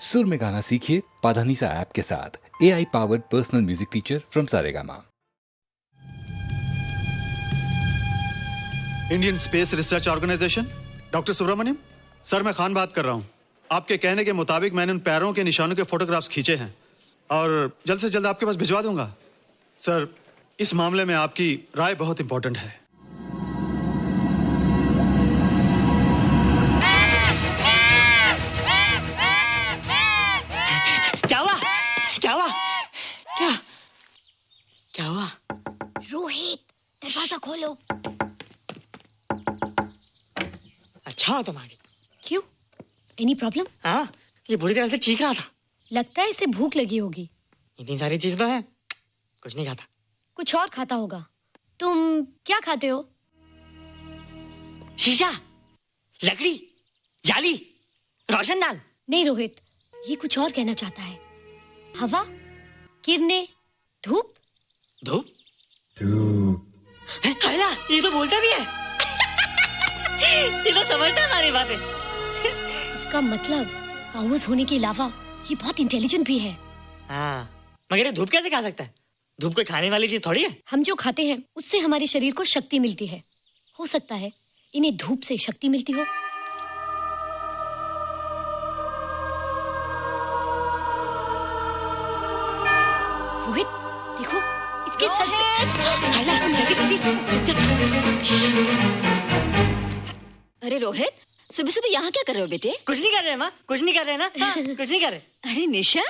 सुर में गाना सीखिए पाधानीसा ऐप के साथ। AI powered personal music teacher from Saregama. Indian Space Research Organisation, doctor Subramaniam sir, मैं खान बात कर रहा हूँ। आपके कहने के मुताबिक मैंने उन पैरों के निशानों के फोटोग्राफ्स खींचे हैं और जल्द से जल्द आपके पास भिजवा दूंगा। सर, इस मामले में आपकी राय बहुत इंपॉर्टेंट है। क्या हुआ? रोहित, दरवाजा खोलो। अच्छा हो तुम आ गए। क्यों? Any problem? हाँ, ये बुरी तरह से चीख रहा था। लगता है इसे भूख लगी होगी। इतनी सारी चीज तो है, कुछ नहीं खाता। कुछ और खाता होगा। तुम क्या खाते हो? शीशा, लकड़ी, जाली, रोशनदान। नहीं रोहित, ये कुछ और कहना चाहता है। हवा, किरणें, धूप। धूप? हैला, ये तो बोलता भी है। ये तो समझता है हमारी बातें। इसका मतलब पावर्स होने के अलावा ये बहुत इंटेलिजेंट भी है। हाँ, मगर ये धूप कैसे खा सकता है? धूप कोई खाने वाली चीज थोड़ी है। हम जो खाते हैं उससे हमारे शरीर को शक्ति मिलती है। हो सकता है इन्हें धूप से शक्ति मिलती हो। रोहित, देखो इसके सर अरे रोहित, सुबह सुबह यहाँ क्या कर रहे हो बेटे? कुछ नहीं कर रहे माँ, कुछ नहीं कर रहे ना। हाँ, कुछ नहीं कर रहे। अरे निशा,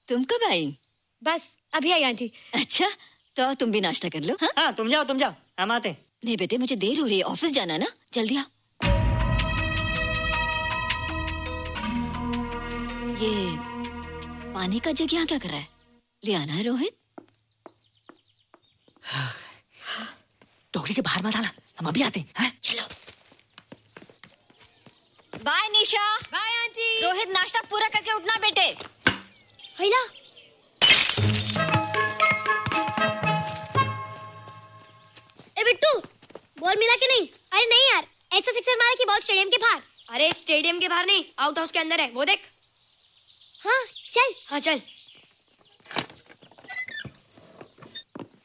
तुम कब आई? बस अभी आई आंटी। अच्छा, तो तुम भी नाश्ता कर लो। हाँ, हाँ, तुम जाओ, हम आते हैं। नहीं बेटे, मुझे देर हो रही है, ऑफिस जाना है ना, जल्दी आओ। ये पानी का जग यहाँ क्या कर रहा है? ले आना है रोहित। टोकरी के बाहर मत आना, हम अभी आते हैं। चलो। Bye Nisha. Bye aunty. Rohit, नाश्ता पूरा करके उठना बेटे। हैला, ए बिट्टू, बॉल मिला कि नहीं? अरे नहीं यार, ऐसा सिक्सर मारा कि बॉल स्टेडियम के बाहर। अरे स्टेडियम के बाहर नहीं, आउट हाउस के अंदर है, वो देख। हाँ चल। हाँ चल।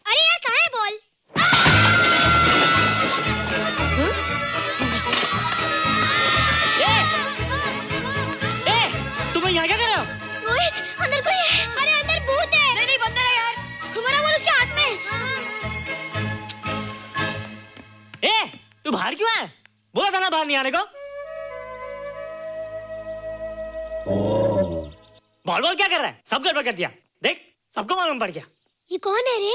अरे यार, कहाँ है बॉल? तुम यहाँ क्या कर रहे हो? रोहित, अंदर कोई है। अरे अंदर भूत है। नहीं बंदर है यार। हमारा बॉल उसके हाथ में। तू बाहर क्यों है? बोला था ना बाहर नहीं आने को। बॉल क्या कर रहा है? सब गड़बड़ कर दिया। देख, सबको मालूम पड़ गया। ये कौन है रे?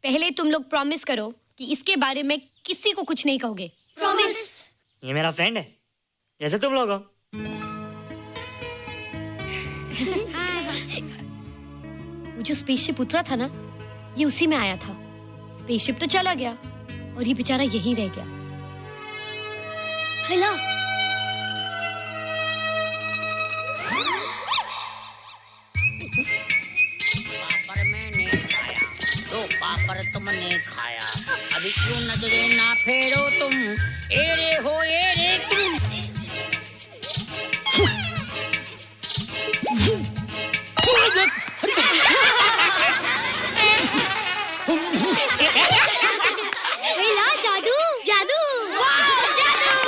पहले तुम लोग प्रॉमिस करो कि इसके बारे में किसी को कुछ नहीं कहोगे। प्रॉमिस। ये मेरा फ्रेंड है, जैसे तुम लोग हो। वो जो स्पेसशिप उतरा था ना, ये उसी में आया था। स्पेसशिप तो चला गया और ये बेचारा यहीं रह गया। हैला, पापड़ मैंने खाया, दो पापड़ तुमने खाया, अभी क्यों नजरे ना फेरो तुम, एरे हो एरे तुम। हैला, जादू जादू। वाह, जादू।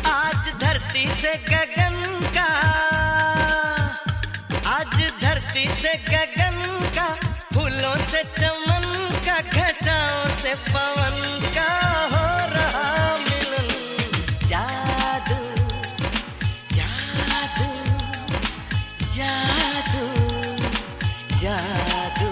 आज धरती से गगन का, आज धरती से गगन का, फूलों से चमन का, घटाओं से पवन का हो रहा मिलन। जादू जादू जादू जादू।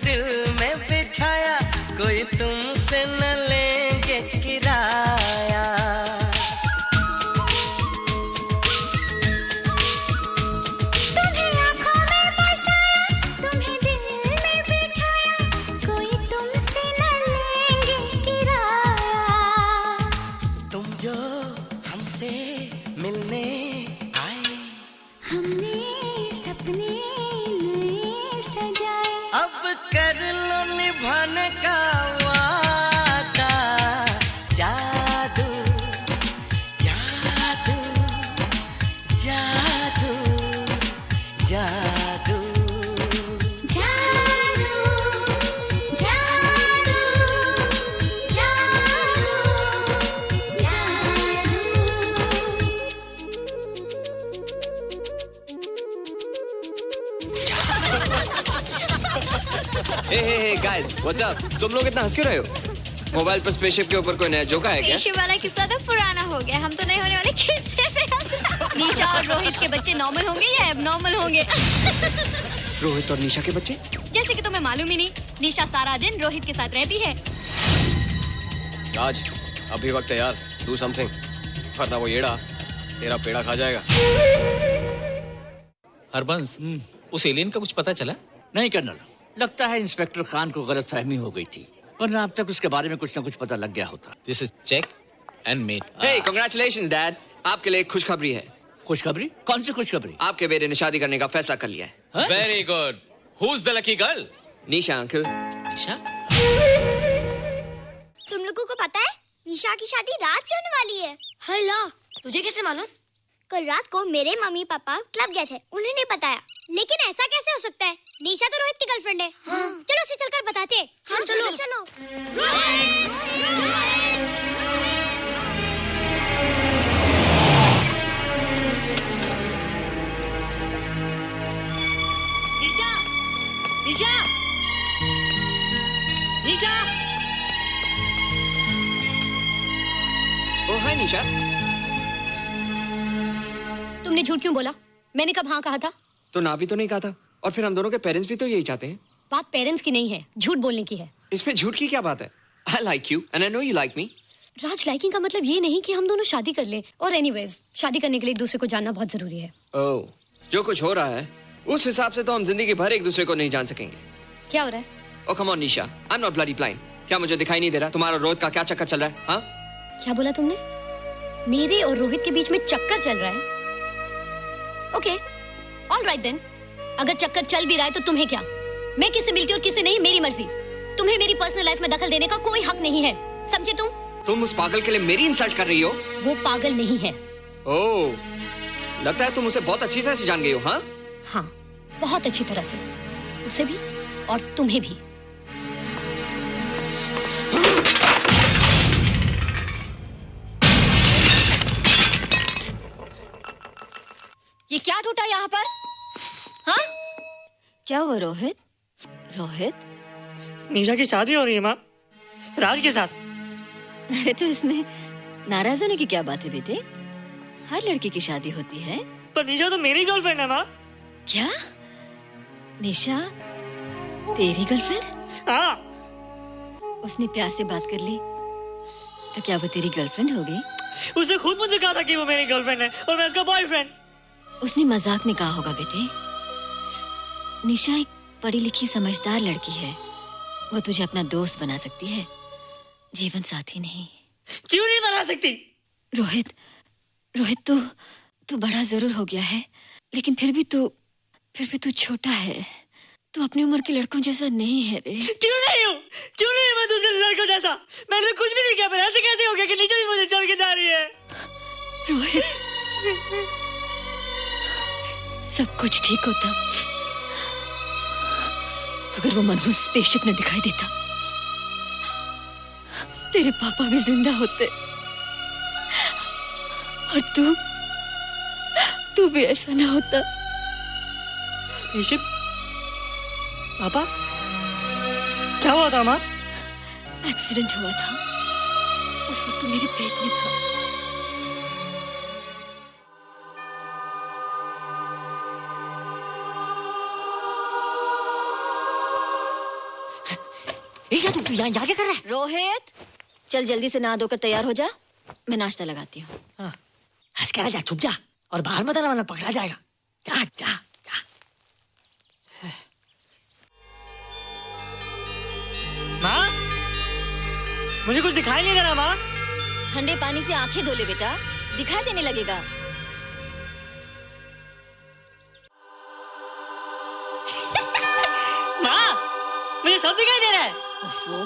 दिल में बिठाया, कोई तुमसे न लेंगे किराया। तुम्हें आँखों में बसाया, तुम्हें दिल में बिठाया, कोई तुमसे न लेंगे किराया। तुम जो हमसे मिलने आए, हमने सपने नए सजाए, अब कर लो निभाने का वादा। जादू जादू जादू जादू जादू जादू जादू हे गाइस, व्हाट्स अप? तुम लोग इतना हंस क्यों रहे हो? मोबाइल पर स्पेसशिप के ऊपर कोई नया जोक है क्या? स्पेसशिप वाला किस्सा तो पुराना हो गया, हम तो नहीं होने वाले किस्से पे हंसना। निशा और रोहित के बच्चे नॉर्मल होंगे या एबनॉर्मल होंगे? रोहित और निशा के बच्चे? जैसे कि तुम्हें मालूम ही नहीं, निशा सारा दिन रोहित के साथ रहती है। राज, अभी वक्त है यार, डू समथिंग, वरना वो येड़ा तेरा पेड़ा खा जाएगा। हरबंस, उस एलियन का कुछ पता चला? नहीं कर्नल, लगता है इंस्पेक्टर खान को गलतफहमी हो गई थी, वरना अब तक उसके बारे में कुछ न कुछ पता लग गया होता। This is check and mate. Hey, congratulations dad, आपके लिए एक खुशखबरी है। खुशखबरी? कौन सी खुशखबरी? आपके बेटे ने शादी करने का फैसला कर लिया है। Very good. Who is the lucky girl? Nisha uncle. Nisha? तुम लोगों को पता है निशा की शादी रात से होने वाली है। हल्ला, तुझे कैसे मालूम? कल रात को मेरे मम्मी पापा क्लब गए थे, उन्होंने बताया। लेकिन ऐसा कैसे हो सकता है? निशा तो रोहित की गर्लफ्रेंड है। चलो उसे चलकर बताते हैं। चलो चलो। निशा! निशा! निशा! ओ हाय निशा। तुमने झूठ क्यों बोला? मैंने कब हाँ कहा था? तो ना भी तो नहीं कहा था, और फिर हम दोनों के पेरेंट्स भी तो यही चाहते हैं। बात पेरेंट्स की नहीं है, झूठ बोलने की है। इसमें झूठ की क्या बात है? I like you and I know you like me. Raj, liking का मतलब ये नहीं कि हम दोनों शादी कर लें। और एनीवेज, शादी करने के लिए एक दूसरे को जानना बहुत जरूरी है। ओह, जो कुछ हो रहा है उस हिसाब से तो हम जिंदगी भर एक दूसरे को नहीं जान सकेंगे। क्या हो रहा है? Oh come on Nisha, I am not bloody blind. क्या मुझे दिखाई नहीं दे रहा तुम्हारा रोहित का क्या चक्कर चल रहा है? हाँ, क्या बोला तुमने? मेरे और रोहित के बीच में चक्कर चल रहा है? Okay, all right then. अगर चक्कर चल भी रहा है तो तुम्हें क्या? मैं किससे मिलती हूँ और किससे नहीं, मेरी मर्जी। तुम्हें मेरी पर्सनल लाइफ में दखल देने का कोई हक नहीं है, समझे तुम? तुम उस पागल के लिए मेरी इंसल्ट कर रही हो? वो पागल नहीं है। ओह, लगता है तुम उसे बहुत अच्छी तरह से जान गई हो। हाँ हाँ, बहुत अच्छी तरह से, उसे भी और तुम्हें भी। ये क्या टूटा यहाँ पर? हाँ, क्या हुआ रोहित? रोहित, निशा की शादी हो रही है माँ, राज के साथ। अरे तो इसमें नाराज होने की क्या बात है बेटे? हर लड़की की शादी होती है। पर निशा तो मेरी गर्लफ्रेंड है माँ। क्या? निशा तेरी गर्लफ्रेंड? हाँ। उसने प्यार से बात कर ली तो क्या वो तेरी गर्लफ्रेंड हो गई? उसने खुद मुझसे कहा था कि वो मेरी गर्लफ्रेंड है और मैं उसका बॉयफ्रेंड। उसने मजाक में कहा होगा बेटे। निशा एक पढ़ी लिखी समझदार लड़की है, वो तुझे अपना दोस्त बना सकती है, जीवन साथी नहीं। क्यों नहीं बना सकती? रोहित, रोहित तू बड़ा जरूर हो गया है, लेकिन फिर भी तू छोटा है। तू अपनी उम्र के लड़कों जैसा नहीं है रे। क्यों नहीं हूँ? क्यों नहीं है मैं दूसरे लड़कों जैसा? मैंने तो कुछ भी नहीं किया, पर ऐसे कैसे हो गया कि निशा भी मुझे चल के जा रही है? रोहित, सब कुछ ठीक होता अगर वो मनहूस स्पेसशिप ने दिखाई देता। तेरे पापा भी जिंदा होते और तू भी ऐसा ना होता। स्पेसशिप? पापा? क्या हुआ था माँ? एक्सीडेंट हुआ था, उस वक्त तू मेरे पेट में था। निशा तू यहाँ क्या कर रहा है? रोहित, चल जल्दी से नहा धोकर तैयार हो जा, मैं नाश्ता लगाती हूँ। हंस कर जा, छुप जा और बाहर मत आना वरना पकड़ा जाएगा। जा जा जा। माँ, मुझे कुछ दिखाई नहीं दे रहा माँ। ठंडे पानी से आंखें धो ले बेटा, दिखाई देने लगेगा। माँ, मुझे सब दिखाई दे रहा है। ओफो,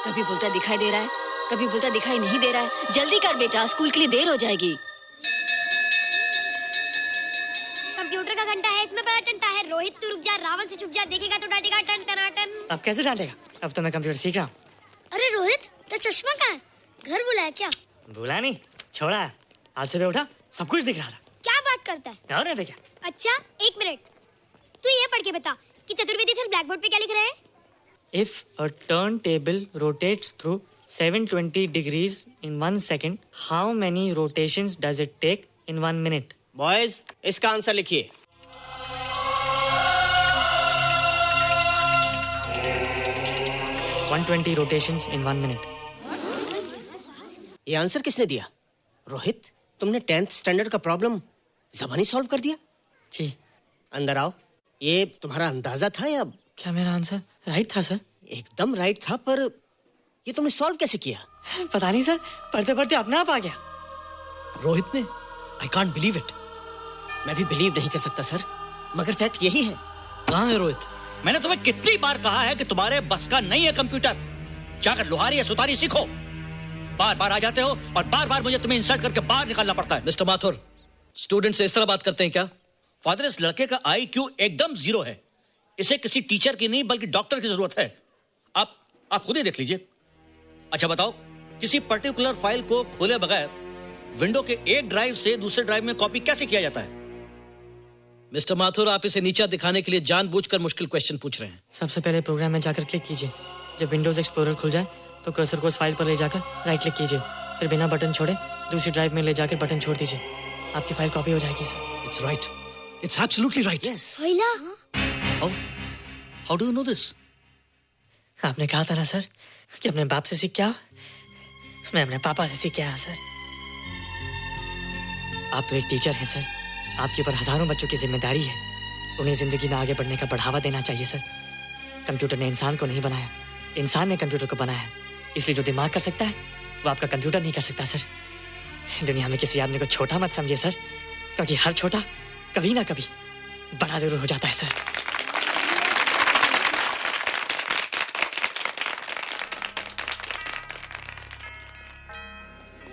कभी बोलता दिखाई दे रहा है, कभी बोलता दिखाई नहीं दे रहा है। जल्दी कर बेटा, स्कूल के लिए देर हो जाएगी। कंप्यूटर का घंटा है, इसमें बड़ा टंटा है। रोहित तू रुक जा, रावण से छुप जा, देखेगा तो डांटेगा टन टनाटन। अब कैसे डांटेगा? अब तो मैं कंप्यूटर सीख रहा हूँ। अरे रोहित, तेरा चश्मा कहाँ है? घर बुलाया क्या? भूला नहीं, छोड़ा। आज सुबह उठा, सब कुछ दिख रहा था। क्या बात करता है? और नहीं देखा। अच्छा, एक मिनट, तू ये पढ़ के बता कि चतुर्वेदी सर ब्लैक बोर्ड पे क्या लिख रहे हैं? If a turntable rotates through 720 degrees in 1 second, how many rotations does it take in 1 minute? Boys, इसका आंसर लिखिए। One 120 rotations in 1 minute. ये आंसर किसने दिया? रोहित, तुमने 10th स्टैंडर्ड का प्रॉब्लम ज़बानी सॉल्व कर दिया? जी। अंदर आओ। ये तुम्हारा अंदाजा था या? क्या मेरा आंसर राइट था सर? एकदम राइट था, पर ये तुमने सॉल्व कैसे किया? पता नहीं सर, पढ़ते पढ़ते अपने आप आ गया। रोहित ने? I can't believe it. मैं भी बिलीव नहीं कर सकता सर, मगर फैक्ट यही है। कहाँ है रोहित? मैंने तुम्हें कितनी बार कहा है कि तुम्हारे बस का नहीं है कंप्यूटर। जाकर लोहारी या सुतारी सीखो। बार बार आ जाते हो और बार बार मुझे तुम्हें इंसल्ट करके बाहर निकालना पड़ता है। मिस्टर माथुर, स्टूडेंट से इस तरह बात करते हैं क्या? फादर, इस लड़के का IQ एकदम 0 है। इसे किसी टीचर की नहीं बल्कि डॉक्टर की जरूरत है। आप खुद ही देख लीजिए। अच्छा बताओ, किसी पर्टिकुलर फाइल को खोले बगैर विंडो के एक ड्राइव से दूसरे ड्राइव में कॉपी कैसे किया जाता है? मिस्टर माथुर, आप इसे नीचा दिखाने के लिए जानबूझकर मुश्किल क्वेश्चन पूछ रहे हैं। सबसे पहले प्रोग्राम में जाकर क्लिक कीजिए। जब विंडोज एक्सप्लोरर खुल जाए तो कर्सर को उस फाइल पर ले जाकर राइट क्लिक कीजिए, फिर बिना बटन छोड़े दूसरी ड्राइव में ले जाकर बटन छोड़ दीजिए। आपकी फाइल कॉपी हो जाएगी sir. It's right, it's absolutely right. How do you know this? आपने कहा था ना सर कि अपने बाप से सीख के आओ। मैं अपने पापा से सीख के आया सर। आप तो एक टीचर हैं सर, आपके ऊपर हजारों बच्चों की जिम्मेदारी है। उन्हें जिंदगी में आगे बढ़ने का बढ़ावा देना चाहिए सर। कंप्यूटर ने इंसान को नहीं बनाया, इंसान ने कंप्यूटर को बनाया। इसलिए जो दिमाग कर सकता है वो आपका कंप्यूटर नहीं कर सकता सर। दुनिया में किसी आदमी को छोटा मत समझिए सर, क्योंकि हर छोटा कभी ना कभी बड़ा जरूर हो जाता है सर।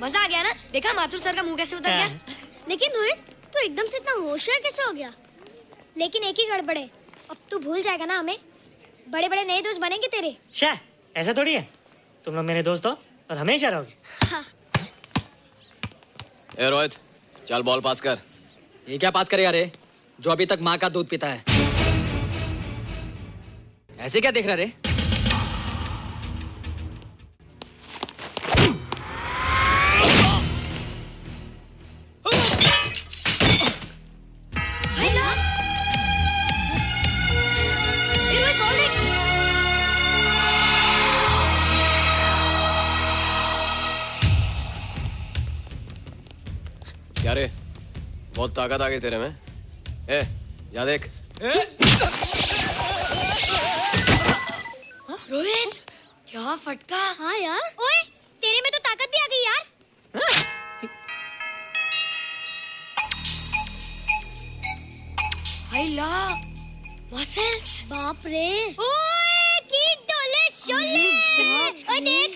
मजा आ गया ना? देखा माथुर सर का मुंह कैसे उतर गया? लेकिन रोहित, तू एकदम से इतना होशियार कैसे हो गया? लेकिन एक ही गड़बड़ है, अब तू भूल जाएगा ना हमें। बड़े बड़े नए दोस्त बनेंगे तेरे। शाह, ऐसा थोड़ी है। तुम लोग मेरे दोस्त हो और हमेशा रहोगे। हाँ। ए रोहित, चल बॉल पास कर। ये क्या पास करेगा रे, जो अभी तक माँ का दूध पीता है? ऐसे क्या देख रहा रे? क्या रे, बहुत ताकत आ गई तेरे में। ए, जा देख। रोहित, क्या फटका। हाँ यार। ओए, तेरे में तो ताकत भी आ गई यार। हाय ला, मसल्स। बाप रे। ओए, कीट डोले शोले। ओए देख।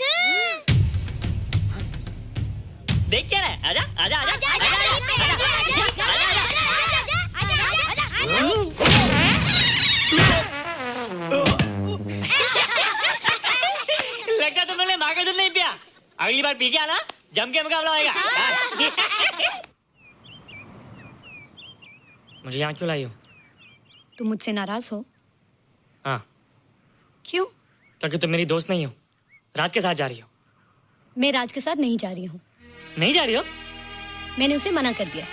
देख क्या रहा है? आजा आजा आजा आजा आजा लगता तुमने माँ का दूध नहीं पिया। अगली बार पी के आना, जम के मुकाबला होएगा। मुझे यहाँ क्यों लाई हो? तुम मुझसे नाराज हो? हाँ। क्यों? क्योंकि तुम मेरी दोस्त नहीं हो, राज के साथ जा रही हो। मैं राज के साथ नहीं जा रही हूँ। नहीं जा रही हो? मैंने उसे मना कर दिया।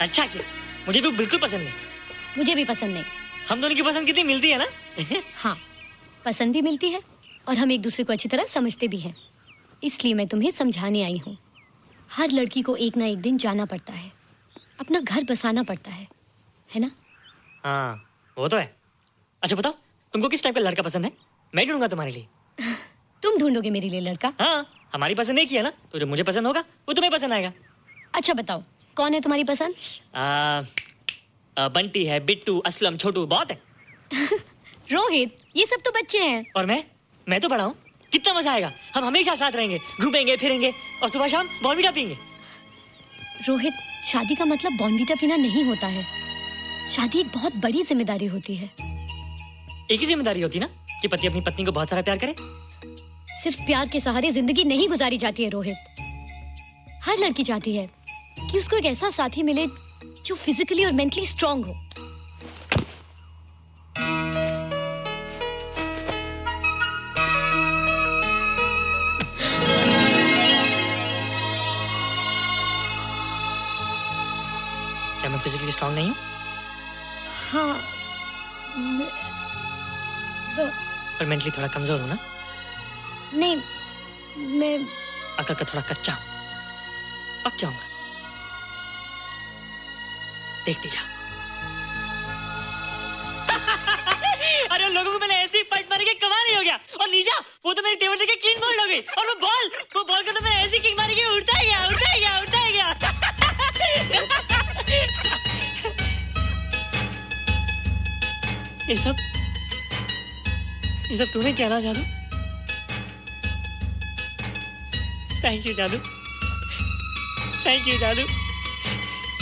अच्छा किया, मुझे भी बिल्कुल पसंद नहीं। मुझे भी पसंद नहीं। हम दोनों की पसंद कितनी मिलती है ना? हाँ, पसंद भी मिलती है और हम एक दूसरे को अच्छी तरह समझते भी हैं। इसलिए मैं तुम्हें समझाने आई हूँ। हर लड़की को एक ना एक दिन जाना पड़ता है, अपना घर बसाना पड़ता है ना? हाँ वो तो है। अच्छा बताओ, तुमको किस टाइप का लड़का पसंद है? मैं ढूंढूंगा तुम्हारे लिए। तुम ढूंढोगे मेरे लिए लड़का? हाँ, हमारी पसंद एक ही है ना, तो जो मुझे पसंद होगा वो तुम्हें पसंद आएगा। अच्छा बताओ, कौन है तुम्हारी पसंद? बंटी है, बिट्टू, असलम, छोटू, बहुत है। रोहित, ये सब तो बच्चे हैं। और मैं तो बड़ा हूँ। कितना मजा आएगा, हम हमेशा साथ रहेंगे, घूमेंगे फिरेंगे और सुबह शाम बॉर्नवीटा पीएंगे। रोहित, शादी का मतलब बॉर्नवीटा पीना नहीं होता है। शादी एक बहुत बड़ी जिम्मेदारी होती है। एक ही जिम्मेदारी होती ना कि पति अपनी पत्नी को बहुत सारा प्यार करे। सिर्फ प्यार के सहारे जिंदगी नहीं गुजारी जाती है रोहित। हर लड़की चाहती है कि उसको एक ऐसा साथी मिले जो फिजिकली और मेंटली स्ट्रांग हो। क्या मैं फिजिकली स्ट्रांग नहीं हूँ? हाँ, पर मेंटली थोड़ा कमजोर हूँ ना? नहीं, मैं अकल का थोड़ा कच्चा हूँ, पक जाऊंगा। देखती जा। अरे लोगों को मैंने ऐसी फाइट मारी कि कमाल ही हो गया। और निशा, वो तो मेरी टेबल से क्लीन बोल्ड हो गई। और वो बॉल का तो मैंने ऐसी किक मारी कि उड़ता ही गया। ये सब तूने क्या ना जादू? थैंक यू जादू। थैंक यू जादू।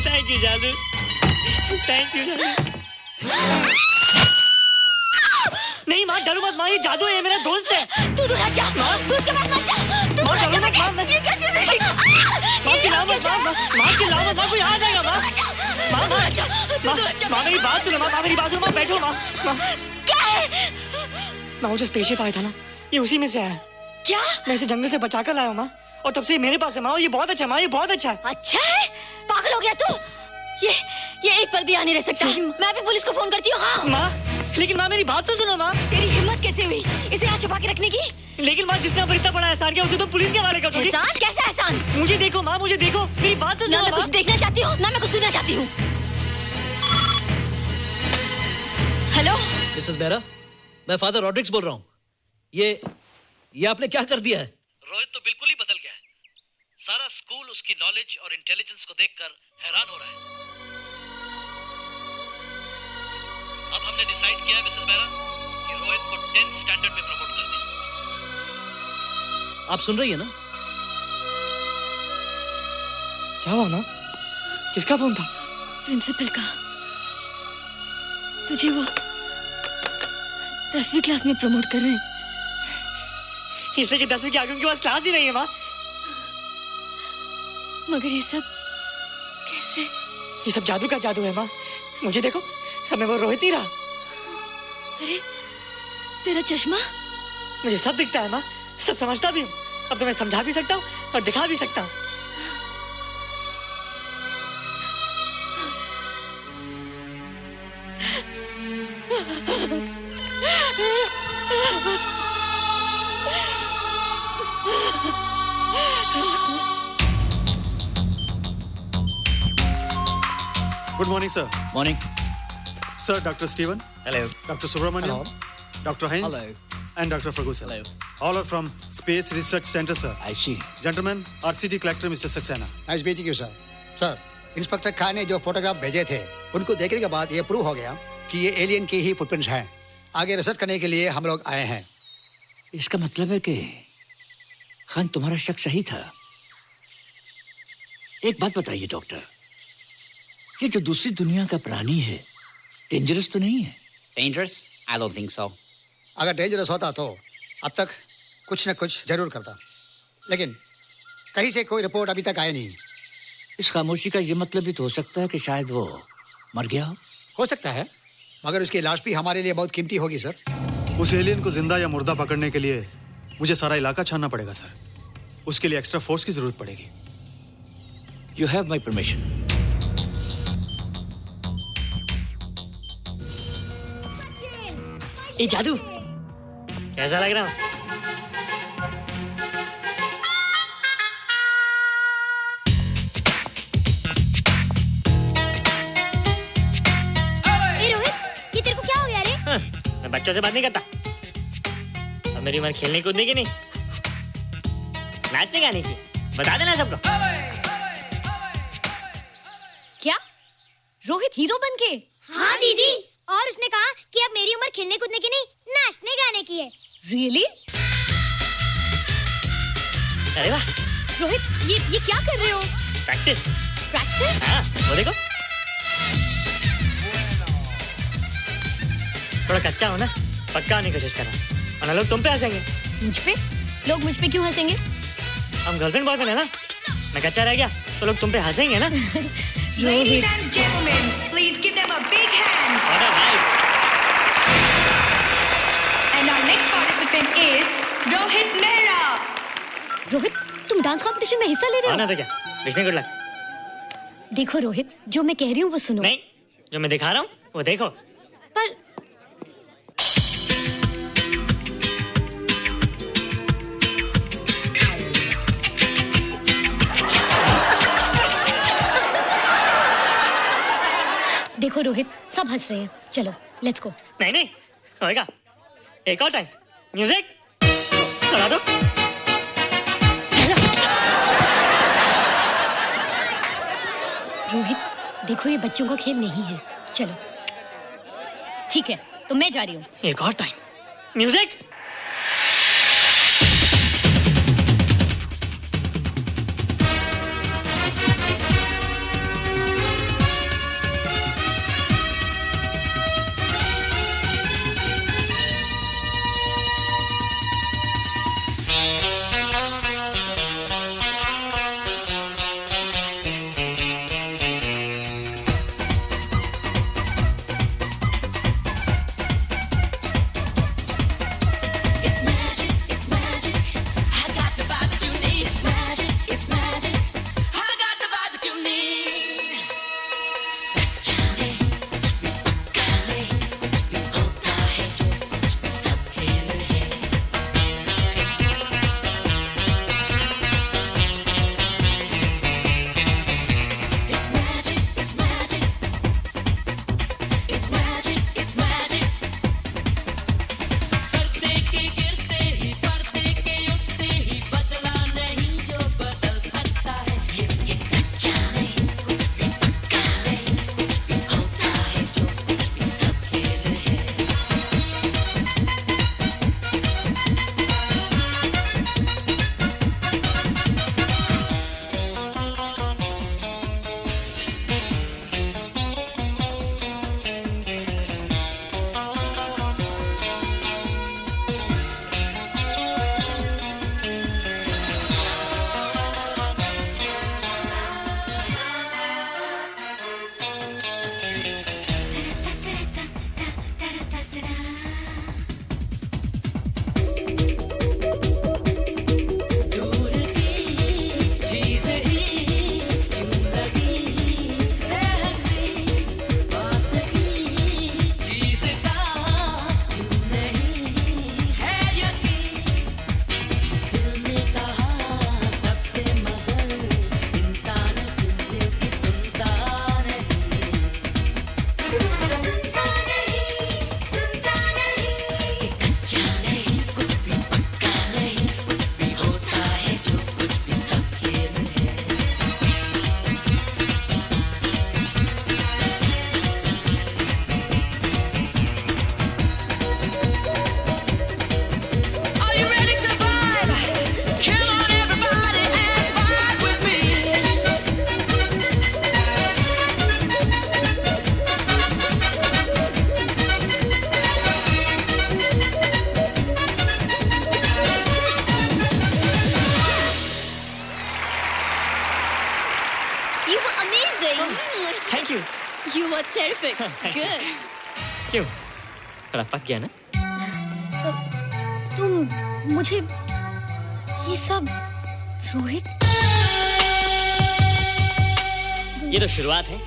थैंक यू जादू। थैंक यू जादू। नहीं माँ, डरो मत माँ, ये जादू है, मेरा दोस्त है। तू दूर हट जा, तू उसके पास मत जा। तू दूर हट जा बेटे। ये क्या चीज़ है? माँ चिल्लाओ मत, माँ चिल्लाओ मत, माँ कोई आ जाएगा। माँ मेरी बात सुनो, माँ मेरी बात सुनो, माँ बैठो। माँ क्या है? माँ वो जो स्पेसशिप आया था ना, ये उसी में से आया। क्या? मैं इसे जंगल से बचा कर लाया हूँ माँ, और तब से मेरे पास है माँ। और ये बहुत अच्छा है माँ, ये बहुत अच्छा है। अच्छा है? पागल हो गया तू? ये एक पल भी आ नहीं रह सकता। मैं भी पुलिस को फोन करती हूँ। हाँ माँ, लेकिन माँ मेरी बात तो सुनो माँ। तेरी हिम्मत कैसे हुई इसे यहाँ छुपा के रखने की? लेकिन माँ, जिसने इतना बड़ा एहसान किया उसे तो पुलिस के हवाले कर दोगी। एहसान? कैसा एहसान? मुझे देखो माँ, मुझे देखो, मेरी बात तो सुनो। ना मैं कुछ देखना चाहती हूँ, ना मैं कुछ सुनना चाहती हूँ। हेलो मिसेस बेरा, मैं फादर रॉड्रिक्स बोल रहा हूँ। ये आपने क्या कर दिया है? रोहित तो बिल्कुल ही बदल गया है। सारा स्कूल उसकी नॉलेज और इंटेलिजेंस को देखकर हैरान हो रहा है। अब हमने डिसाइड किया है मिसेस बेरा कि रोहित को 10th स्टैंडर्ड में प्रमोट कर दें। आप सुन रही है ना? क्या हुआ माँ? किसका फोन था? प्रिंसिपल का। तुझे वो 10वीं क्लास में प्रमोट कर रहे हैं। इसलिए कि 10वीं के आगे उनके पास क्लास ही नहीं है माँ। मगर ये सब कैसे? ये सब जादू का जादू है माँ। मुझे देखो, अब मैं वो रोहित ही रहा। अरे तेरा चश्मा? मुझे सब दिखता है माँ, सब समझता भी हूँ। अब तो मैं समझा भी सकता हूँ और दिखा भी सकता हूँ। Good morning, sir. Morning. Sir, Dr. Steven. Hello. Dr. Subramaniam. Dr. Heinz. Hello. And Dr. Ferguson. Hello. All are from Space Research Center, sir. I see. Gentlemen, our city collector, Mr. Saxena. Nice meeting you sir. Sir, inspector Khan ने जो photograph भेजे थे, उनको देखने के बाद ये prove हो गया कि ये एलियन की ही फुटप्रिंट्स हैं। आगे रिसर्च करने के लिए हम लोग आए हैं। इसका मतलब है कि खान, तुम्हारा शक सही था। एक बात बताइए डॉक्टर, ये जो दूसरी दुनिया का प्राणी है, डेंजरस तो नहीं है? Dangerous? I don't think so. अगर डेंजरस होता तो अब तक कुछ न कुछ जरूर करता, लेकिन कहीं से कोई रिपोर्ट अभी तक आई नहीं। इस खामोशी का ये मतलब भी तो हो सकता है कि शायद वो मर गया हो सकता है, मगर उसकी लाश भी हमारे लिए बहुत कीमती होगी सर। उस एलियन को जिंदा या मुर्दा पकड़ने के लिए मुझे सारा इलाका छानना पड़ेगा सर। उसके लिए एक्स्ट्रा फोर्स की जरूरत पड़ेगी। You have my permission. ये जादू कैसा लग रहा हूँ? बच्चों से बात नहीं करता। अब मेरी उम्र खेलने कूदने की नहीं, नाचने गाने की। बता देना सबको। क्या रोहित हीरो बन के? हाँ दीदी, और उसने कहा कि अब मेरी उम्र खेलने कूदने की नहीं, नाचने गाने की है। रियली? अरे वाह रोहित, ये क्या कर रहे हो? प्रैक्टिस। प्रैक्टिस? हाँ, वो देखो। थोड़ा कच्चा हो ना, पक्का होने की कोशिश करना, वरना लोग तुम पे हंसेंगे। मुझ पे? लोग मुझ पे क्यों हंसेंगे? हम गर्लफ्रेंड बॉयफ्रेंड है ना, मैं कच्चा रह गया तो लोग तुम पे हंसेंगे ना। Ladies and gentlemen, please give them a big hand. What a hype. And our next participant is Rohit Mehra. Rohit, तुम डांस कंपटीशन में हिस्सा ले रहे हो? ना तो क्या, विश मी गुड लक। देखो रोहित, जो मैं कह रही हूँ वो सुनो। नहीं, जो मैं दिखा रहा हूँ वो देखो। पर देखो रोहित, सब हंस रहे हैं। चलो लेट्स गो। नहीं नहीं होएगा, एक और टाइम। म्यूजिक चला दो। रोहित देखो, ये बच्चों का खेल नहीं है। चलो ठीक है, तो मैं जा रही हूँ। एक और time. Music. Thank you. You were terrific. Good. क्यों? थोड़ा पक गया ना? तुम मुझे ये सब रोहित, ये तो शुरुआत है,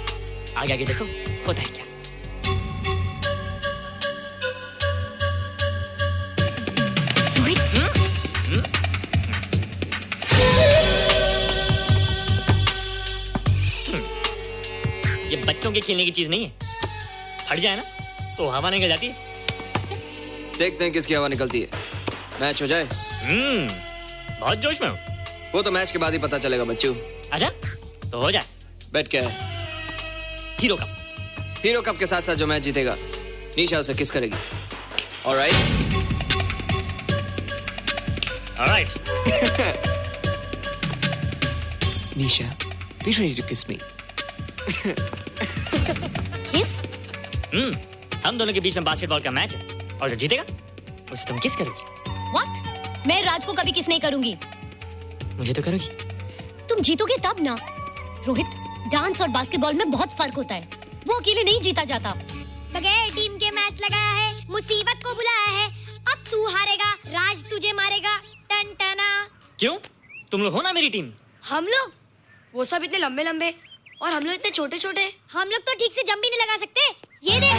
आगे आगे देखो होता है क्या। ये बच्चों के खेलने की चीज नहीं है, फट जाए ना तो हवा निकल जाती है। देखते हैं किसकी हवा निकलती है। मैच हो जाए। बहुत जोश में हूँ। वो तो मैच के बाद ही पता चलेगा बच्चू। अच्छा तो हो जाए। बेट क्या है? Hero cup. हीरो कप के साथ साथ जो मैच जीतेगा निशा उसे किस करेगी। Alright. Alright. Nisha, be ready to kiss me. किस? हम दोनों के बीच में बास्केटबॉल का मैच है और जो जीतेगा उसे तुम किस करोगी। What? मैं राज को कभी किस नहीं करूंगी। मुझे तो करोगी। तुम जीतोगे तब ना। रोहित, डांस और बास्केटबॉल में बहुत फर्क होता है। वो अकेले नहीं जीता जाता। बगैर टीम के मैच लगाया है, मुसीबत को बुलाया है। अब तू हारेगा, राज तुझे मारेगा। टन टना। क्यों? तुम लोग हो ना मेरी टीम। हम लोग? वो सब इतने लंबे लंबे और हम लोग इतने छोटे छोटे। हम लोग तो ठीक से जंप भी नहीं लगा सकते। ये देख।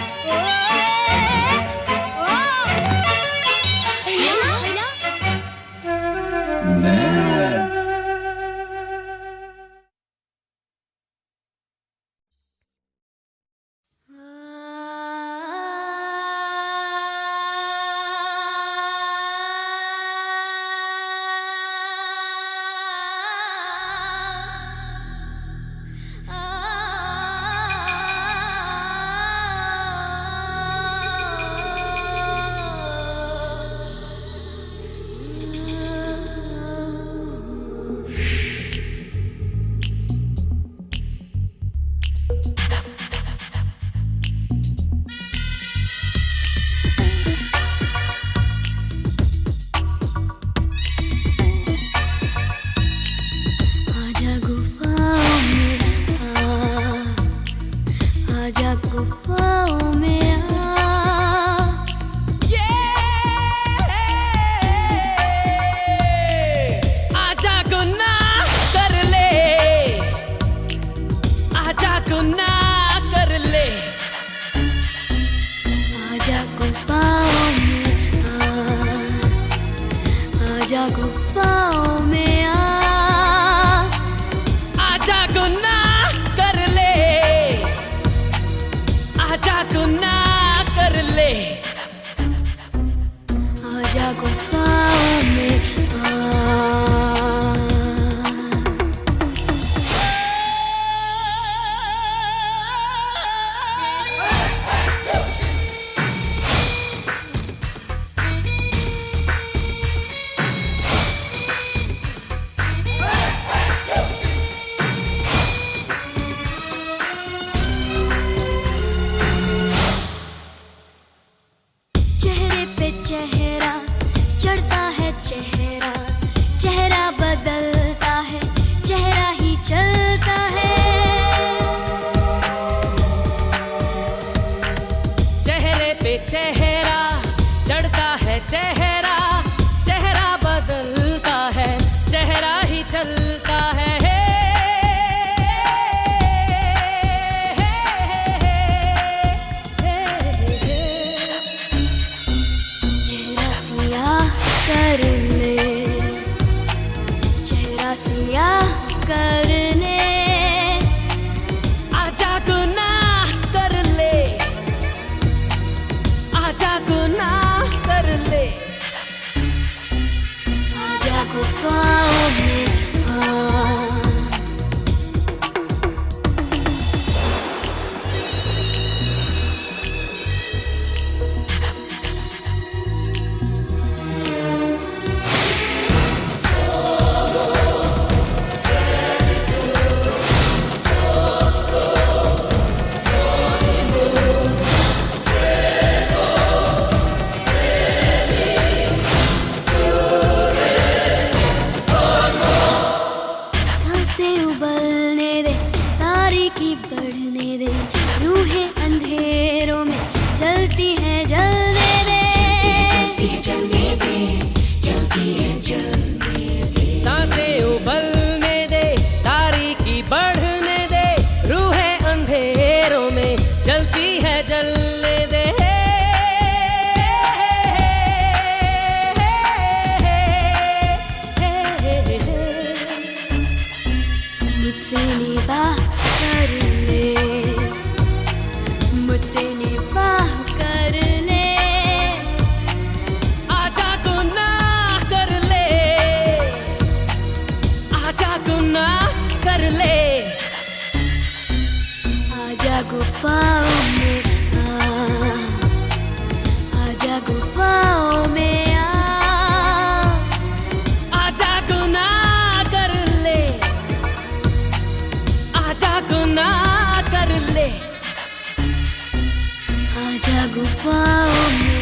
आजा गुफाओं में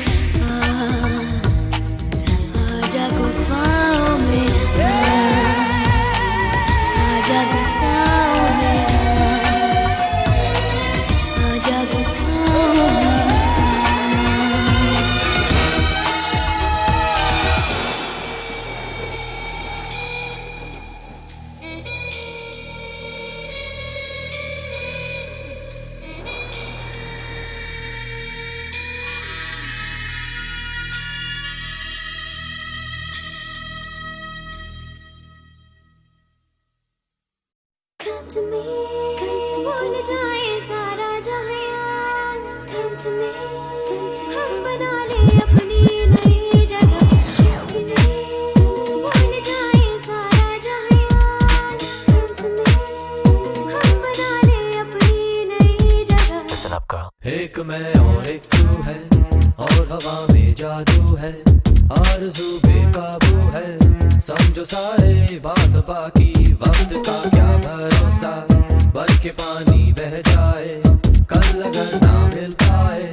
आजा गुफाओं में आजा गुफाओं में आजा गुफाओं में Come to me, भूल जाए सारा जहां। Come to me, हम बना ले अपनी नई जगह। Come to me, भूल जाए सारा जहां। Come to me, हम बना ले अपनी नई जगह। Listen up, girl. एक मैं और एक तू है, और हवा में जादू है, आरज़ू बेकाबू है, समझो सारे बात बाकी, वक्त का क्या भरोसा, बल्कि पानी बह जाए, कल अगर ना मिल पाए,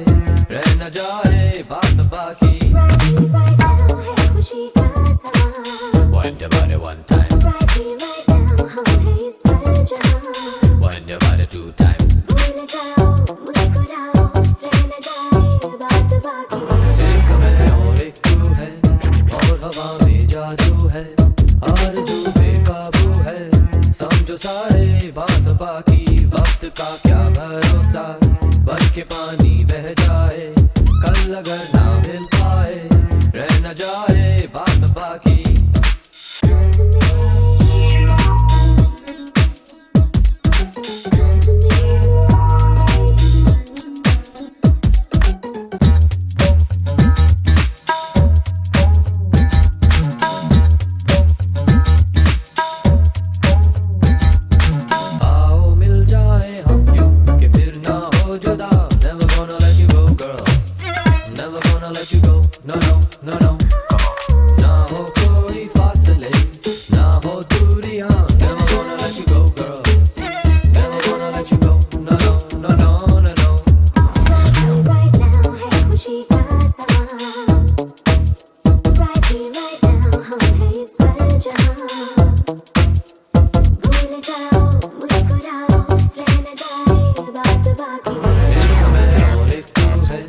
रह न जाए बात बाकी। खुशी का समा Wind your body one time, right here right now हम हैं इस पल जहां। wind your body two time. भूल जाओ मुस्कुराओ रह न जाए बात बाकी। एक मैं और एक तू है, और हवा में जादू है, आरज़ू बेकाबू है, समझो सारे बात बाकी, वक्त का क्या भरोसा, बल्कि पानी बह जाए, कल अगर ना मिल पाए, रह न जाए बात बाकी। आओ मिल जाए हम यूं कि फिर ना हो जुदा, never gonna let you go girl, never gonna let you go, no no no no, ना हो कोई फासले, ना हो दूरियां, never gonna let you go girl, never gonna let you go, no no no no no no। Right now है खुशी का समा right here right now हम हैं इस पल जहां। भूल जाओ मुस्कुराओ रह न जाए बात बाकी। एक मैं और एक तू है,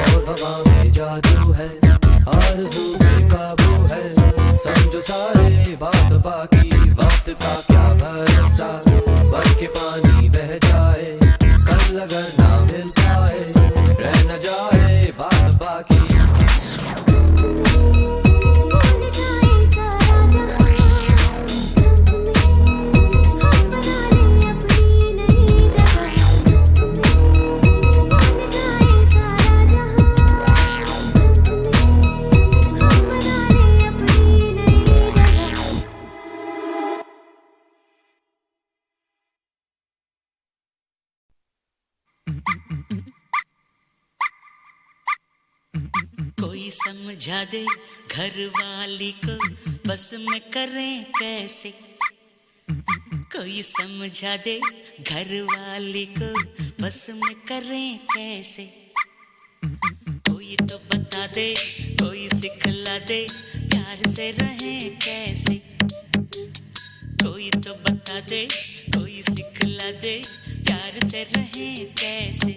और हवा में जादू है, आरज़ू बेकाबू है, समझो सारे बात बाकी, वक्त का क्या भरोसा, बल्कि पानी बह जाए, कल अगर ना मिल पाए, रह न जाए बात बाकी। भूल जाए सारा जहां। Come to me, हम बना ले अपनी नई जगह। Come to me, भूल जाए सारा जहां। Come to me, हम बना ले अपनी नई जगह। कोई समझा दे घर वाली को बस में करें कैसे, कोई समझा दे घर वाली को बस में करें कैसे, कोई तो बता दे कोई सिखला दे प्यार से रहें कैसे, कोई तो बता दे कोई सिखला दे प्यार से रहें कैसे,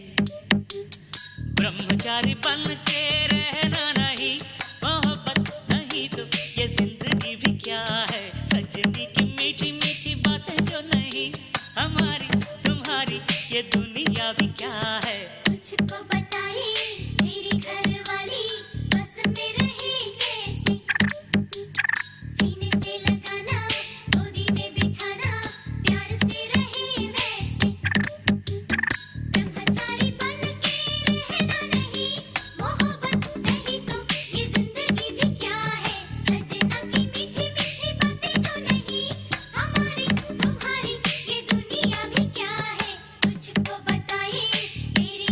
ब्रह्मचारी बन के रहना नहीं, मोहब्बत नहीं तो ये जिंदगी भी क्या है, सजनी की मीठी मीठी बातें जो नहीं, हमारी तुम्हारी ये दुनिया भी क्या है। तुझको बताए मेरी घरवाली बस में रहे कैसे, सीने से लगाना गोदी में बिठाना प्यार से रहे वैसे, ब्रह्मचारी बन के रहना नहीं, मोहब्बत नहीं तो ये जिंदगी भी क्या है, सजना की मीठी मीठी बातें जो नहीं, हमारी तुम्हारी ये दुनिया भी क्या है। तुझको बताए मेरी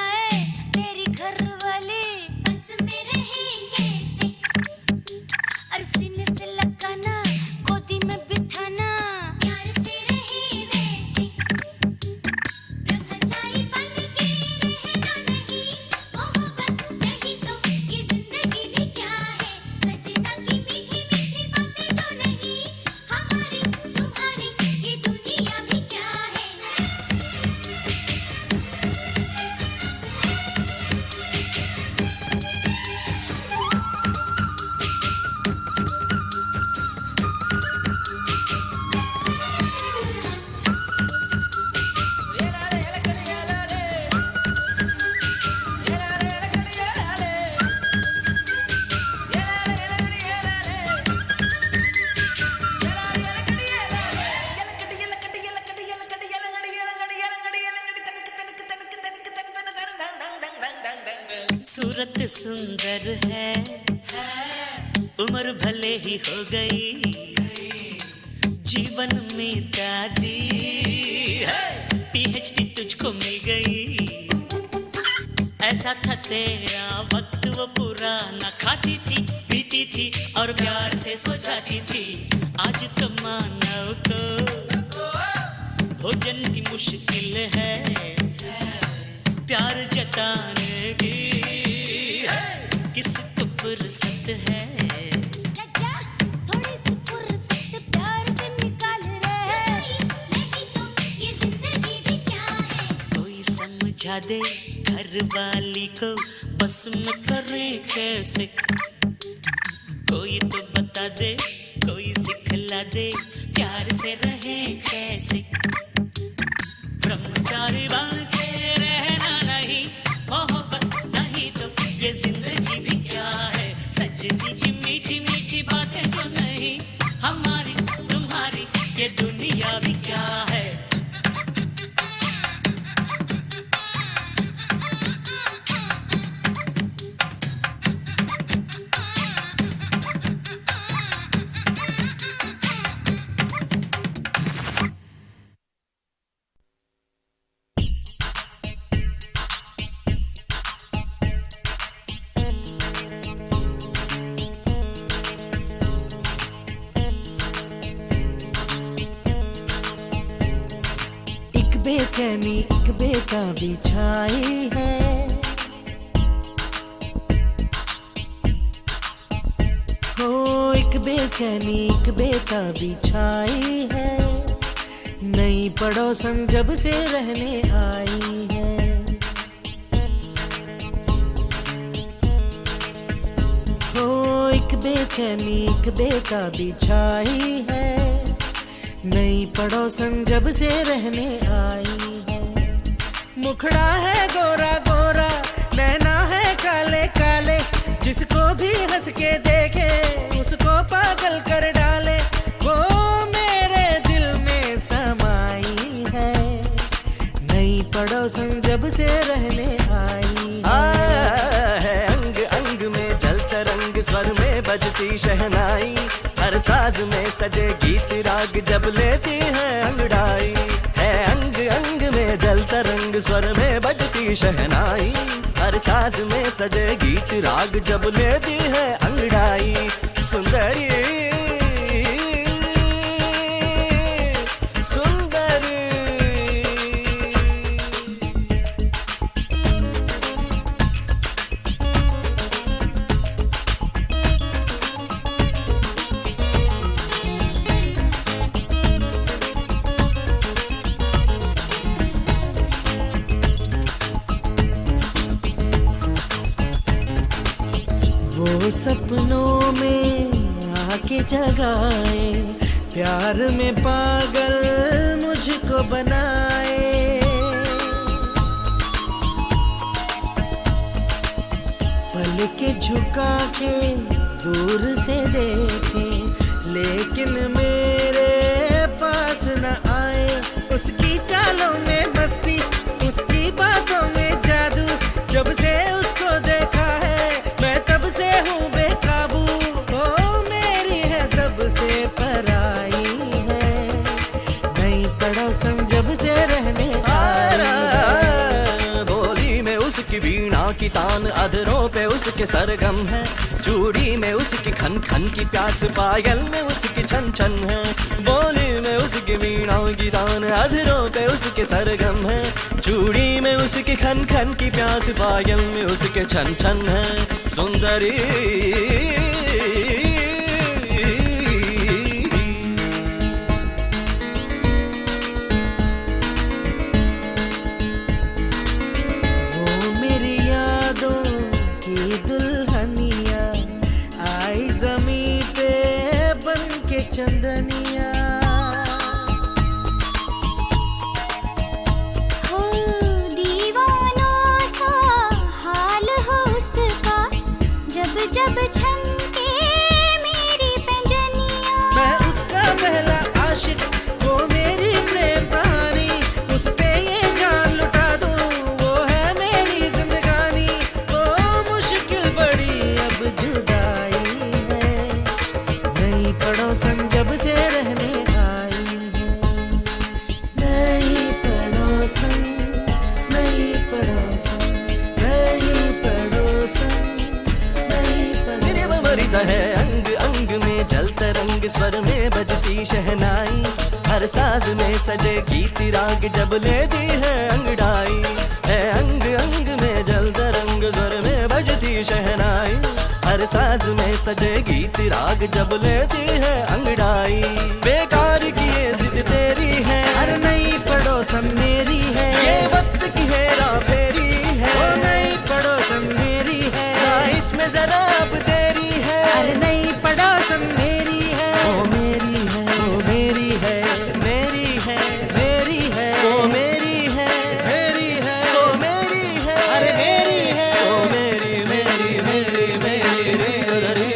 जाए तेरी घरवाली बस में रहेंगे से और सीने से लगाना गोदी में बिठाना प्यार से रहे वैसे ब्रह्मचारी बन के रहना नहीं मोहब्बत नहीं तो ये जिंदगी भी क्या है सजना की मीठी मीठी बातें जो नहीं हमारी तुम्हारी ये दुनिया भी क्या है सूरत सुंदर है उम्र भले ही हो गई जीवन में दादी पीएचडी तुझको मिल गई ऐसा था तेरा वक्त वो पुराना खाती थी पीती थी और प्यार से सो जाती थी आज तो मानव को भोजन की मुश्किल है प्यार जताने की किसको फुर्सत है चाचा थोड़ी सी फुर्सत प्यार से निकाल रहे नहीं तो ये जिंदगी भी क्या है कोई समझा दे घर वाली को बस में करे कैसे कोई तो बता दे कोई सिखला दे प्यार से रहे कैसे ब्रह्मचारी बन के रहना नहीं मोहब्बत नहीं तो ये जिंदगी भी क्या है सजनी की मीठी मीठी बातें जो नहीं हमारी तुम्हारी ये दुनिया भी क्या है बेचैनी एक बेताबी छाई है हो एक बेचैनी एक बेताबी छाई है नई पड़ोसन जब से रहने आई है हो एक बेचैनी एक बेताबी छाई है नई पड़ोसन जब से रहने आई है मुखड़ा है गोरा गोरा नैना है काले काले जिसको भी हंस के देखे उसको पागल कर डाले वो मेरे दिल में समाई है नई पड़ोसन जब से रहने आई है अंग अंग में जलता रंग स्वर में बजती शहनाई हर साज में सजे गीत राग जब लेती है अंगड़ाई है अंग अंग में जलता रंग स्वर में बजती शहनाई हर साज में सजे गीत राग जब लेती है अंगड़ाई सुंदरी सुंदरी वो सपनों में आके जगाए प्यार में पागल मुझको बनाए पल के झुका के दूर से देखे लेकिन मेरे पास न आए उसकी चालों में मस्ती उसकी बातों में जादू जब से उसको देखा है मैं तब से हूँ बेकाबू ओ मेरी है सबसे पराई है नई पड़ोसन जब से रहने आई है बोली में उस की तान, अधरों पे उसके सरगम है, चूड़ी में उसकी खन खन की प्यास, पायल में उसकी छन छन है, बोली में उसकी वीणा की तान, अधरों पे उसके सरगम है, चूड़ी में उसकी खन खन की प्यास, पायल में उसके छन छन है, सुंदरी चंदनिया हो दीवानों सा हाल हो उसका, जब जब छनके मेरी पैंजनिया। मैं उसका पहला आशिक, वो मेरी प्रेम कहानी, उस पे ये जान लुटा दूं, वो है मेरी जिंदगानी। वो मुश्किल बड़ी अब जुदाई है, नई पड़ोसन जब से रहने आई है, नई पड़ोसन, नई पड़ोसन, नई पड़ोसन, नई मेरे मरीज़ा है अंग अंग में जलता रंग, स्वर में बजती शहनाई, हर साज में सजे गीत राग, जब लेती है अंगड़ाई, है अंग अंग में जलता रंग, स्वर में बजती शहनाई, हर साज में सजे गीत राग, जब लेती है अंगड़ाई, बेकार की ये जिद तेरी है, हर नई पड़ोसन मेरी है, ये वक्त की हेरा फेरी है, वो नई पड़ोसन मेरी है, ना इसमें जरा अब देरी है, हर नई पड़ोसन मेरी है, वो मेरी है, वो मेरी है, मेरी है, मेरी है, वो मेरी है, मेरी है, वो मेरी है, अरे मेरी है, वो मेरी मेरी मेरी मेरी रे रे रे रे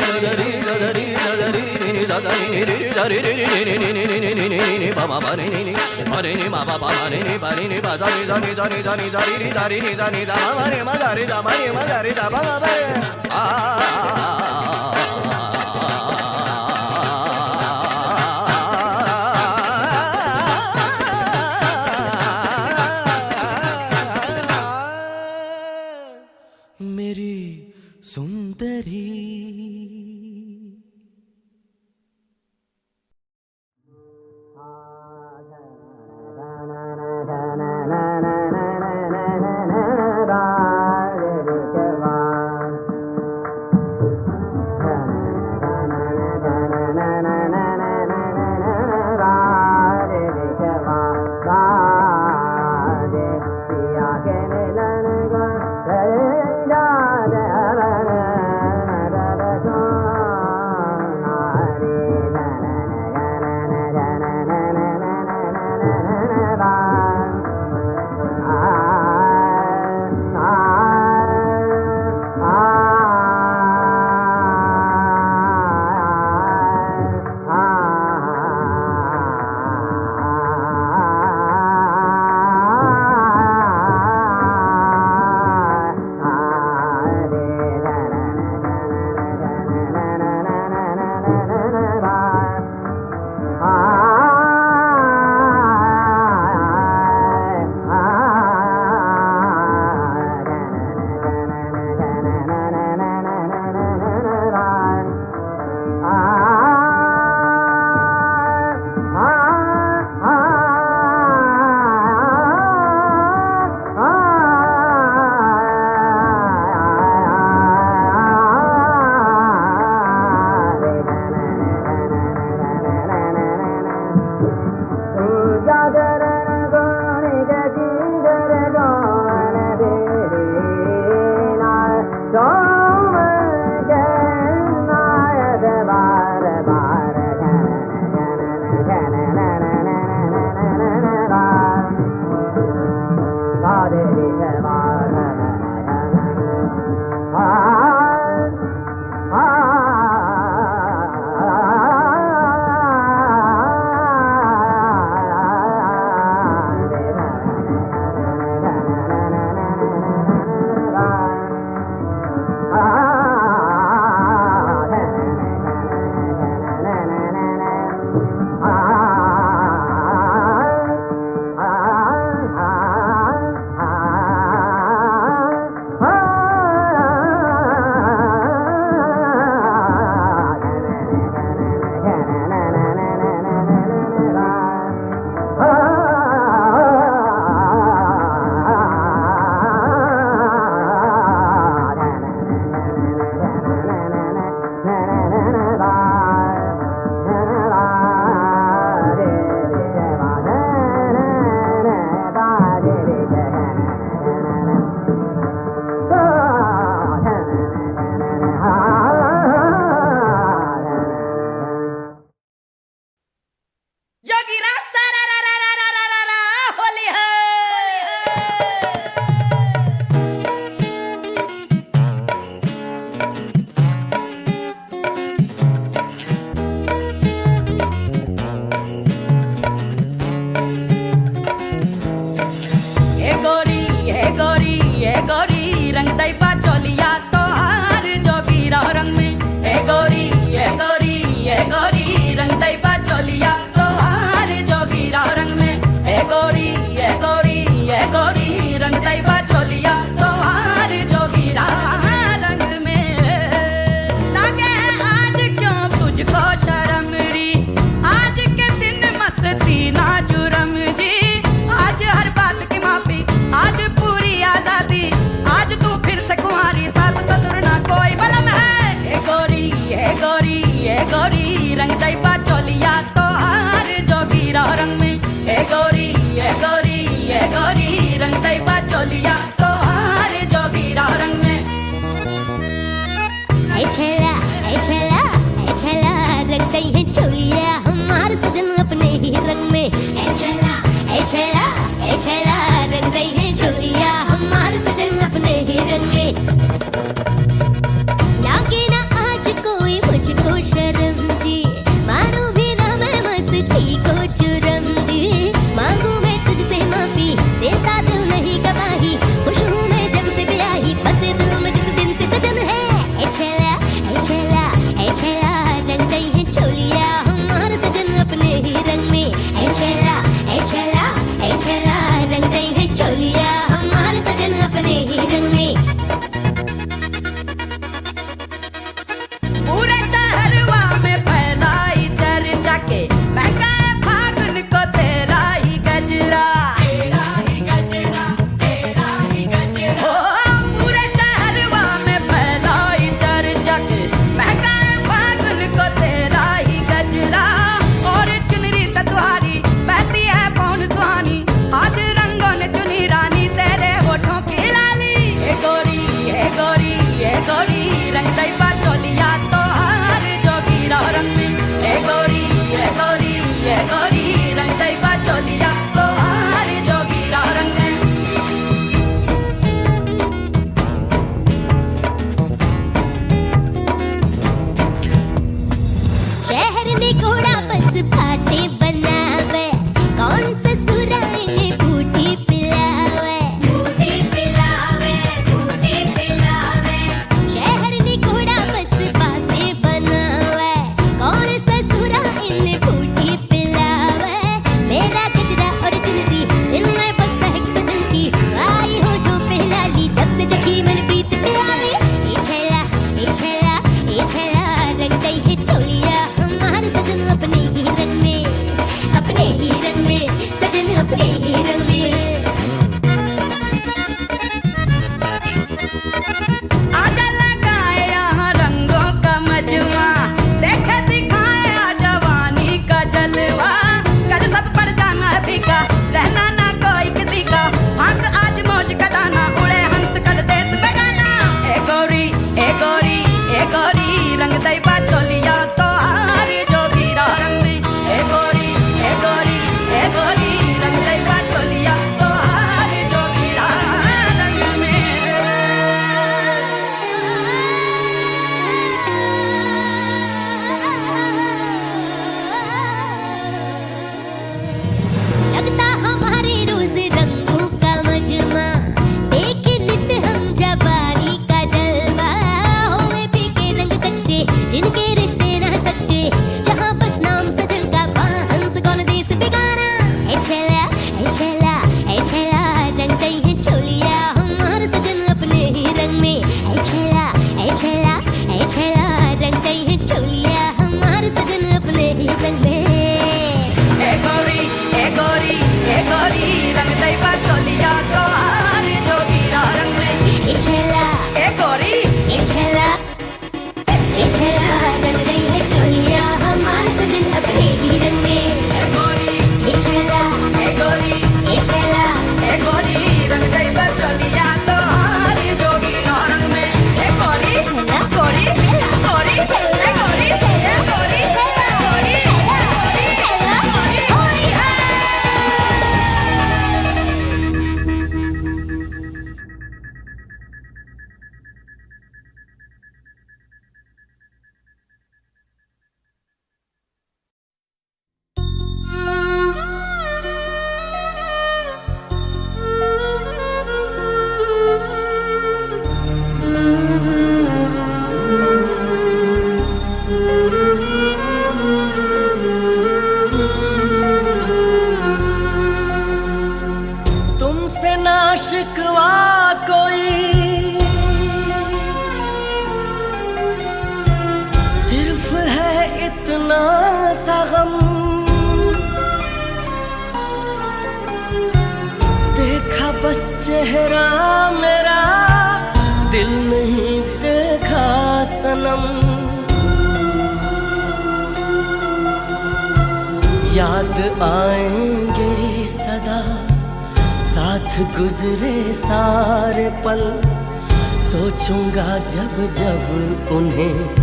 रे रे बाबा बाने नी अरे नी बाबा बाने नी बाने नी बाजा नी जानी जानी जानी जारी नी जारी नी जानी जा मारे मजारी जा मारे मजारी जा बाबा मेरी सुंदरी। दई बा चोलिया तो हार जोगीरा रंग में ए गोरी ए गोरी ए गोरी रंग दई बा चोलिया तो हार जोगीरा रंग में ए गोरी ए गोरी ए गोरी रंग दई बा चोलिया तो हार जोगीरा रंग में लागे आज क्यों तुझको शर्म री आज के दिन मस्ती ना जुर्म जी आज हर बात की माफी आज पूरी आजादी आज तू फिर से कुंवारी सास ससुर ना कोई बलम है ए गोरी ए गोरी ए गोरी रंग दई बा चोलिया तो हार जोगीरा रंग में ए गोरी ए गोरी ए गोरी रंग दई बा चोलिया तो हार जोगीरा रंग में ऐ छेला रंग दई है चोलिया हमार सजन अपने ही रंग में ऐ छेला रंग दई है चोलिया हमार सजन अपने ही रंग में लागे ना आज कोई मुझको शर्म जी मारू भी ना मैं मस्ती को चुरम जी मांगू मैं तुझसे माफी देता दिल नहीं गवाही खुश हूँ मैं जब से ब्याही बसे दिल में जिस दिन से सजन है ऐ छेला रंग दई है चोलिया हमार सजन अपने ही रंग में ऐ छेला रंग दई है चोलिया हमार सजन अपने ही रंग में पूरे शहरवा में फैलाई चर्चा के महका फागुन को तेरा ही गजरा ओ पूरे शहरवा में फैलाई चर्चा के महका फागुन को तेरा ही गजरा और चुनरी से तुम्हारी बहती है कौन सुहानी आज रंगों ने चुनी रानी तेरे होठों की लाली ए गोरी ए गोरी ए गोरी रंग दई बा चोलिया तो हार जोगीरा रंग में ए गोरी ए गोरी ए गोरी रंग दई बा चोलिया तो हार जोगीरा रंग में शहर ने घोड़ा बस भाटे बनावे कौन ससुरा इन्हें बूटी पिलावे शहर ने घोड़ा बस बातें बनावे कौन ससुरा इन्हें बूटी पिलावे मेरा गजरा और चुनरी इनमें बस है सजन की आई होठों पे लाली जब से चखी मैंने प्रीत पे आवे ए छेला रंग दई है चोलिया हमार सजन अपने ही रंग में सजन अपने ही रंग में आजा लगाए यहाँ रंगों का मजमा देखे दिखाए आ जवानी का जलवा कल सब पड़ जाना है फीका रहना ना कोई किसी का हंस आज मौज का दाना उड़े हंस कल देश बेगाना ए गोरी ए गोरी ए गोरी रंग दई बा चोलिया तो हार जोगीरा रंग में ए गोरी ए गोरी ए गोरी रंग दई बा चोलिया तो हार जोगीरा रंग में लगता हमारे रोज रंगों का मजमा देखे नित्य हम जवानी का जलवा होवे फीके रंग कच्चे जिनके रिश्ते ना सच्चे जहाँ बस नाम सजन का हंस कौन देश बेगाना ऐ छेला रंग दई है चोलिया हमार सजन अपने ही रंग में ऐ छेला रंग दई है चोलिया हमार सजन अपने ही रंग में ए गोरी ए गोरी ए गोरी रंग दई बा चोलिया तो हार जोगीरा रंग में ए छेला ए गोरी रंग दई है चोलिया हमार सजन अपने ही रंग में ए गोरी ए छेला ए गोरी ए गोरी रंग दई बा चोलिया तो हार जोगीरा रंग में ए इतना सा गम, देखा बस चेहरा मेरा, दिल नहीं देखा सनम। याद आएंगे सदा साथ गुजरे सारे पल, सोचूंगा जब जब उन्हें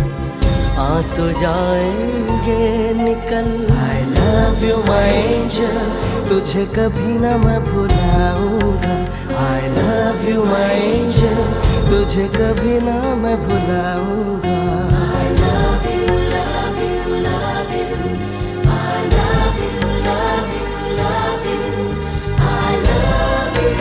आंसू जाएंगे निकल। I love you my angel, तुझे कभी ना मैं भुलाऊंगा। I love you my angel, तुझे कभी ना मैं भुलाऊंगा। I love you, love you, love you, I love you, love you, love you, I love you, I love you।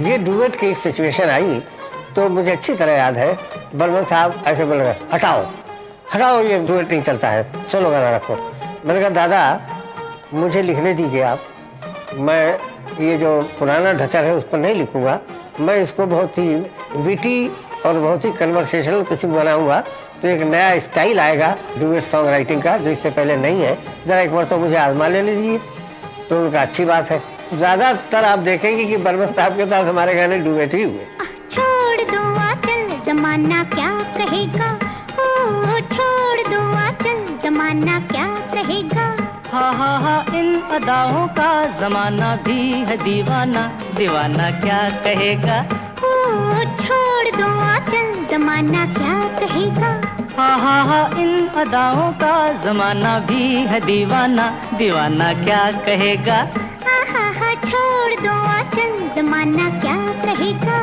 ये डुएट की एक सिचुएशन आई तो मुझे अच्छी तरह याद है। बलवंत साहब ऐसे बोल रहे, हटाओ हटाओ, ये डुएट नहीं चलता है, सोलो गाना रखो। मैंने कहा दादा मुझे लिखने दीजिए आप, मैं ये जो पुराना ढचर है उस पर नहीं लिखूंगा, मैं इसको बहुत ही विटी और बहुत ही कन्वर्सेशनल कुछ बनाऊंगा तो एक नया स्टाइल आएगा डुएट सॉन्ग राइटिंग का, जो इससे पहले नहीं है। ज़रा एक बार तो मुझे आजमा ले लीजिए, तो उनका अच्छी बात है। ज़्यादातर आप देखेंगे कि बर्मन साहब के साथ हमारे गाने डुएट ही हुए। छोड़ दो आंचल जमाना क्या कहेगा, ओ छोड़ दो आंचल जमाना क्या कहेगा। हा इन अदाओं का जमाना भी है दीवाना, दीवाना क्या कहेगा। ओ छोड़ दो आंचल जमाना क्या कहेगा। हा इन अदाओं का जमाना भी है दीवाना, दीवाना क्या कहेगा। हा छोड़ दो आंचल जमाना क्या कहेगा।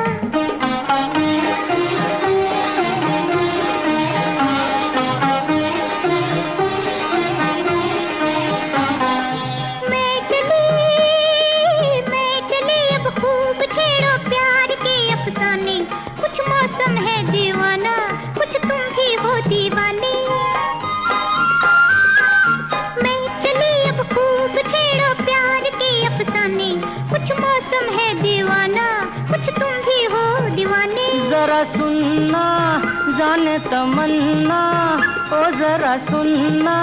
कुछ मौसम है दीवाना, कुछ तुम भी हो दीवाने। मैं चली अब खूब छेड़ो प्यार के अफसाने, कुछ मौसम है दीवाना, कुछ तुम भी हो दीवाने। जरा सुनना जाने तमन्ना, ओ जरा सुनना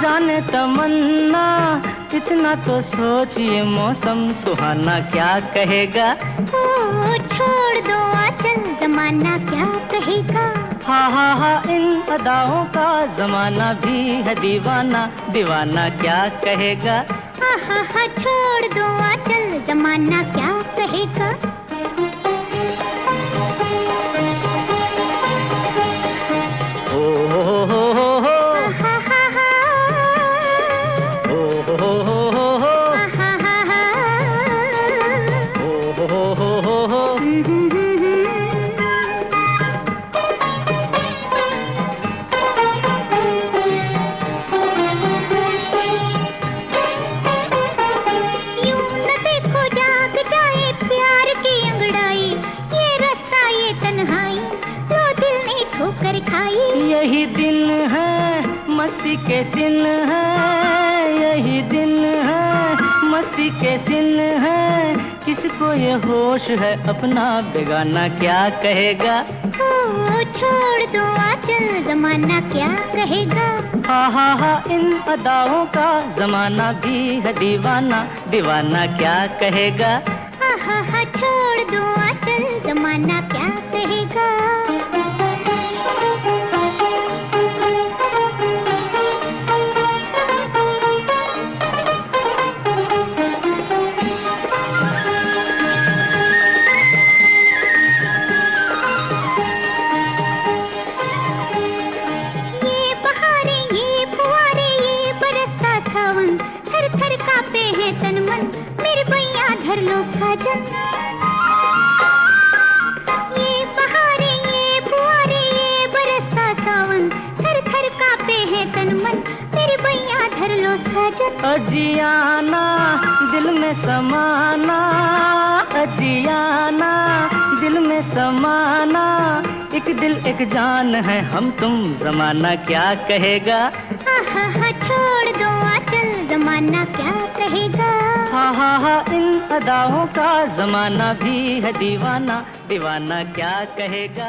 जाने तमन्ना, इतना तो सोचिए मौसम सुहाना क्या कहेगा। ओ छोड़ दो आंचल जमाना क्या कहेगा। हा इन अदाओं का जमाना भी है दीवाना, दीवाना क्या कहेगा। हा छोड़ दो आंचल जमाना क्या कहेगा। यही दिन है मस्ती के सिन है, यही दिन है मस्ती के सिन है, किसको ये होश है अपना बेगाना क्या कहेगा। ओ छोड़ दो आंचल जमाना क्या कहेगा। हा इन अदाओं का जमाना भी है दीवाना, दीवाना क्या कहेगा। हा छोड़ दो आंचल जमाना क्या कहेगा। तन मन मेरे भैया धर लो साजन। ये बहारे ये फुआरे ये बरसता सावन, थर थर कांपे है तन मन मेरे भैया धर लो साजन। अजियाना दिल में समाना, अजियाना दिल में समाना, एक दिल एक जान है हम तुम, जमाना क्या कहेगा। हा छोड़ दो आंचल जमाना क्या कहेगा। हा इन अदाओं का जमाना भी है दीवाना, दीवाना क्या कहेगा।